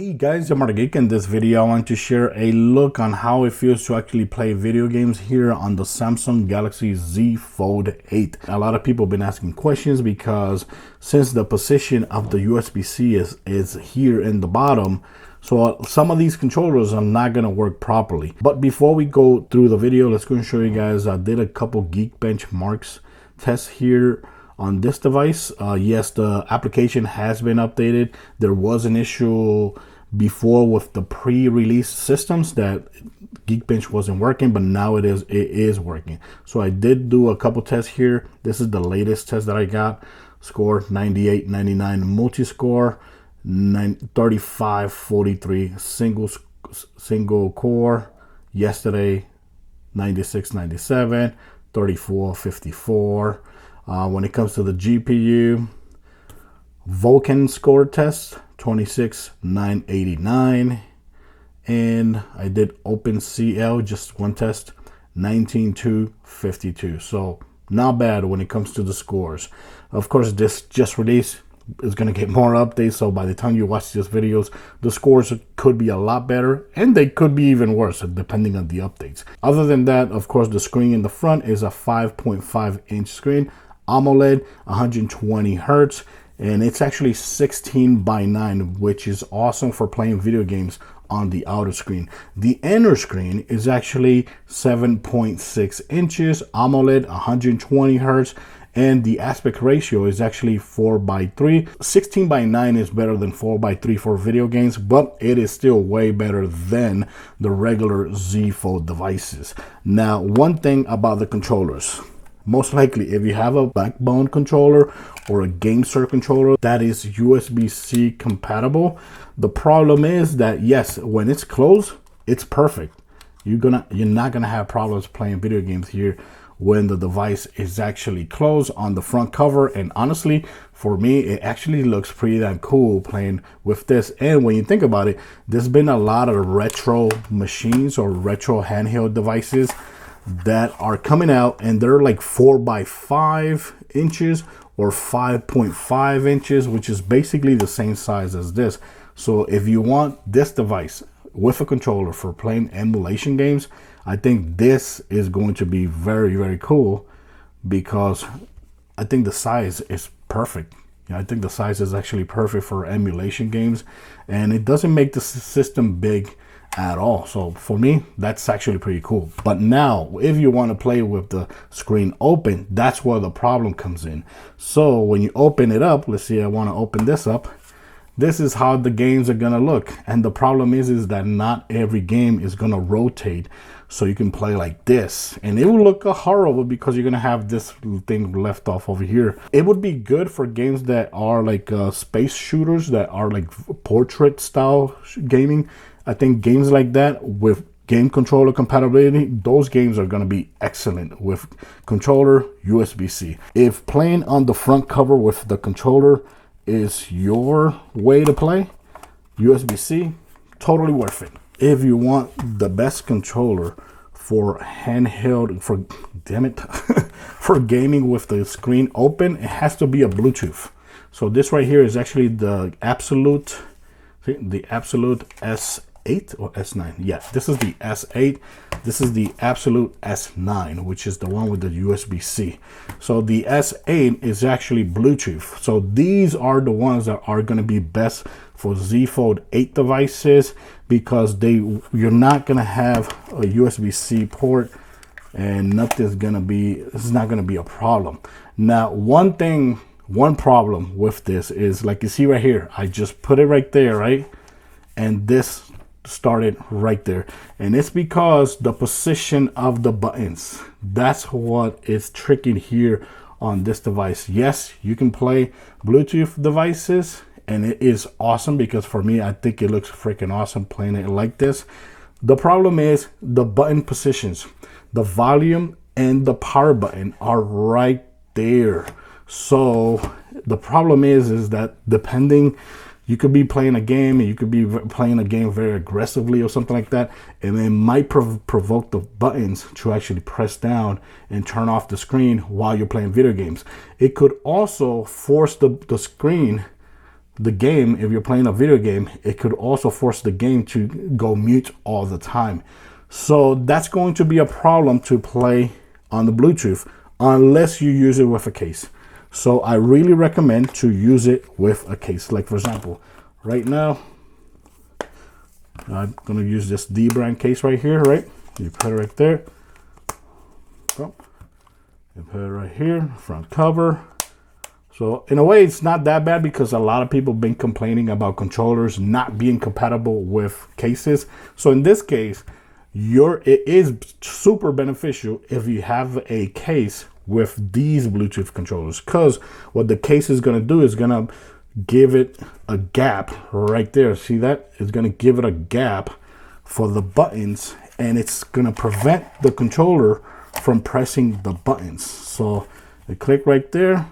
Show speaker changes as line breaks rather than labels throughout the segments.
Hey guys, I'm Geek. In this video I want to share a look on how it feels to actually play video games here on the Samsung Galaxy Z Fold 8. A lot of people have been asking questions because since the position of the USB-C is here in the bottom, so some of these controllers are not going to work properly. But before we go through the video, let's go and show you guys. I did a couple Geekbench marks tests here on this device. Yes, the application has been updated. There was an issue before with the pre-release systems that Geekbench wasn't working, but now it is working. So I did do a couple tests here. This is the latest test that I got. Score 98, 99 multi-score, 35, 43 single core. Yesterday 96, 97, 34, 54. When it comes to the GPU, Vulkan score test 26, 989, and I did OpenCL, just one test, 19, 2, 52. So not bad when it comes to the scores. Of course, this just released is going to get more updates, so by the time you watch these videos, the scores could be a lot better and they could be even worse depending on the updates. Other than that, of course, the screen in the front is a 5.5 inch screen, AMOLED, 120 hertz, and it's actually 16:9, which is awesome for playing video games on the outer screen. The inner screen is actually 7.6 inches, AMOLED, 120 hertz, and the aspect ratio is actually 4:3. 16:9 is better than 4:3 for video games, but it is still way better than the regular Z Fold devices. Now, one thing about the controllers. Most likely, if you have a backbone controller or a GameSir controller that is USB-C compatible, the problem is that yes, when it's closed, it's perfect. You're not gonna have problems playing video games here when the device is actually closed on the front cover. And honestly, for me, it actually looks pretty damn cool playing with this. And when you think about it, there's been a lot of retro machines or retro handheld devices that are coming out and they're like 4x5 inches or 5.5 inches, which is basically the same size as this. So if you want this device with a controller for playing emulation games, I think this is going to be very, very cool because I think the size is perfect. I think the size is actually perfect for emulation games, and it doesn't make the system big at all. So for me, that's actually pretty cool. But now if you want to play with the screen open, that's where the problem comes in. So when you open it up, let's see, I want to open this up. This is how the games are gonna look, and the problem is that not every game is gonna rotate, so you can play like this and it will look horrible because you're gonna have this thing left off over here. It would be good for games that are like space shooters, that are like portrait style gaming. I think games like that with game controller compatibility, those games are going to be excellent with controller USB-C. If playing on the front cover with the controller is your way to play, USB-C, totally worth it. If you want the best controller for handheld, for gaming with the screen open, it has to be a Bluetooth. So this right here is actually the abxylute, the abxylute S8 or S9. Yeah, this is the S8. This is the abxylute S9, which is the one with the USB-C. So the S8 is actually Bluetooth. So these are the ones that are going to be best for Z Fold 8 devices because you're not going to have a USB-C port and this is not going to be a problem. Now, one problem with this is, like you see right here, I just put it right there, right? And this started right there, and it's because the position of the buttons, that's what is tricky here on this device. Yes, you can play Bluetooth devices and it is awesome because for me, I think it looks freaking awesome playing it like this. The problem is the button positions, the volume and the power button are right there. So the problem is that depending, you could be playing a game and you could be playing a game very aggressively or something like that, and it might provoke the buttons to actually press down and turn off the screen while you're playing video games. It could also force the screen the game, if you're playing a video game, it could also force the game to go mute all the time. So that's going to be a problem to play on the Bluetooth unless you use it with a case. So I really recommend to use it with a case. Like for example, right now, I'm gonna use this dbrand case right here, right? You put it right there. Oh, you put it right here, front cover. So in a way, it's not that bad because a lot of people have been complaining about controllers not being compatible with cases. So in this case, it is super beneficial if you have a case with these Bluetooth controllers, because what the case is going to do is going to give it a gap right there. See that? It's going to give it a gap for the buttons, and it's going to prevent the controller from pressing the buttons. So I click right there.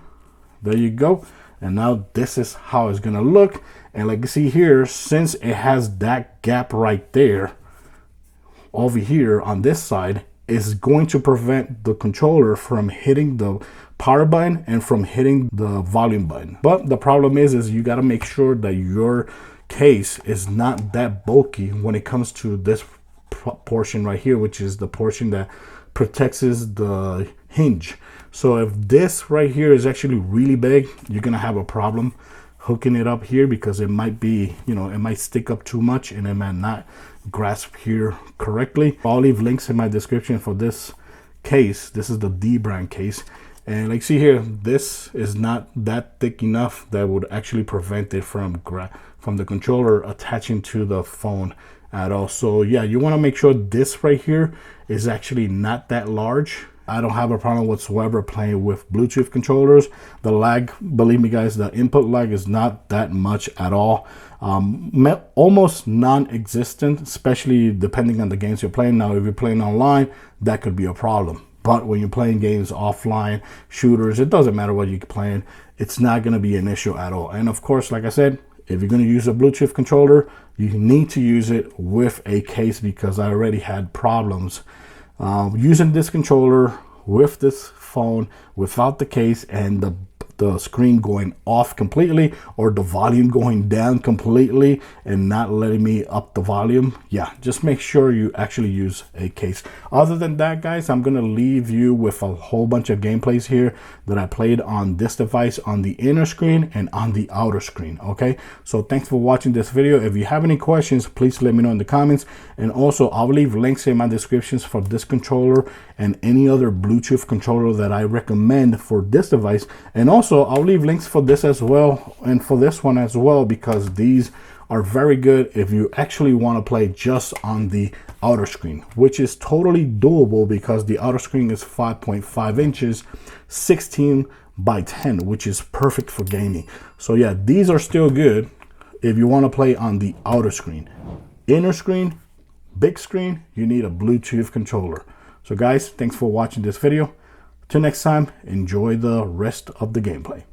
There you go. And now this is how it's going to look. And like you see here, since it has that gap right there, over here on this side, is going to prevent the controller from hitting the power button and from hitting the volume button. But the problem is you got to make sure that your case is not that bulky when it comes to this portion right here, which is the portion that protects the hinge. So if this right here is actually really big, you're gonna have a problem hooking it up here, because it might be, it might stick up too much and it might not grasp here correctly. I'll leave links in my description for this case. This is the dbrand case, and like see here, this is not that thick enough that would actually prevent it from the controller attaching to the phone at all. So yeah, you want to make sure this right here is actually not that large. I don't have a problem whatsoever playing with Bluetooth controllers. The lag, believe me guys, the input lag is not that much at all. Almost non-existent, especially depending on the games you're playing. Now, if you're playing online, that could be a problem. But when you're playing games offline, shooters, it doesn't matter what you're playing. It's not going to be an issue at all. And of course, like I said, if you're going to use a Bluetooth controller, you need to use it with a case, because I already had problems using this controller with this phone without the case, and the screen going off completely, or the volume going down completely and not letting me up the volume. Yeah, just make sure you actually use a case. Other than that, guys, I'm gonna leave you with a whole bunch of gameplays here that I played on this device, on the inner screen and on the outer screen. Okay, so thanks for watching this video. If you have any questions, please let me know in the comments, and also I'll leave links in my descriptions for this controller and any other Bluetooth controller that I recommend for this device. And also I'll leave links for this as well, and for this one as well, because these are very good if you actually want to play just on the outer screen, which is totally doable because the outer screen is 5.5 inches, 16 by 10, which is perfect for gaming. So yeah, these are still good if you want to play on the outer screen. Inner screen, big screen, you need a Bluetooth controller. So guys, thanks for watching this video. Till next time, enjoy the rest of the gameplay.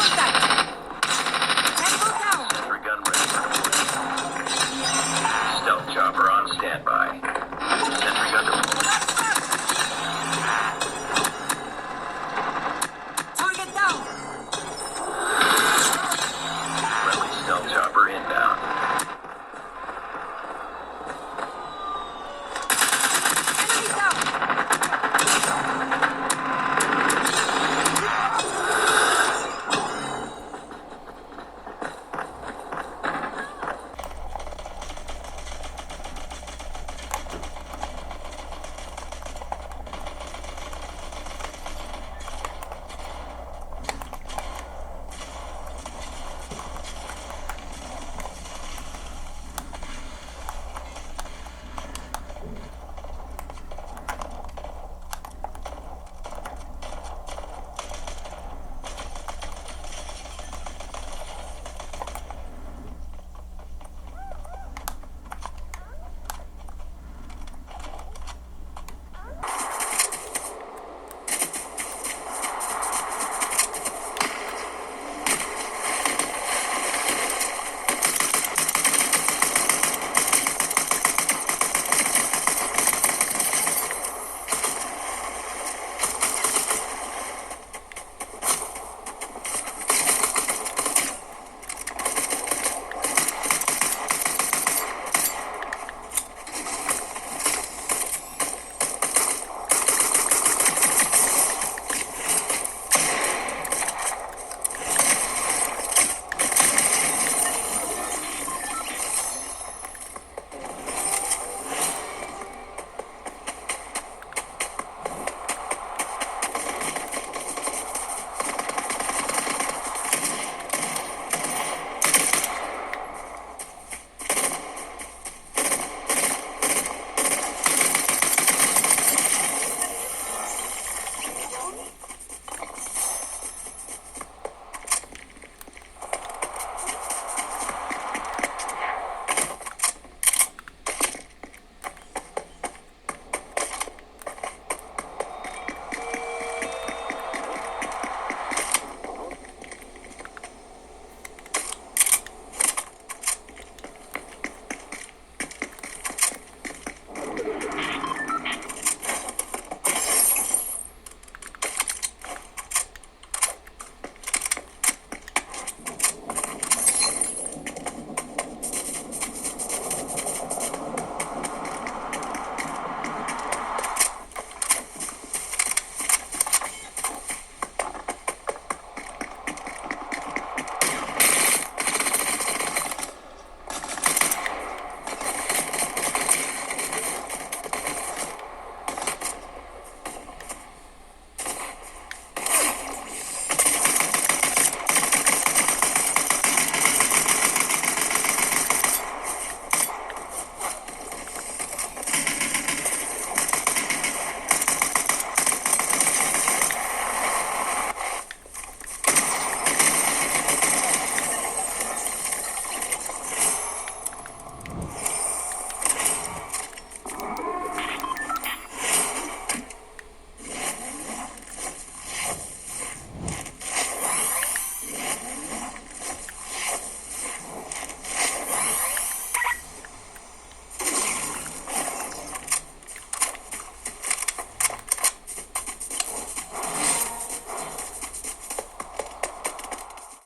Contact!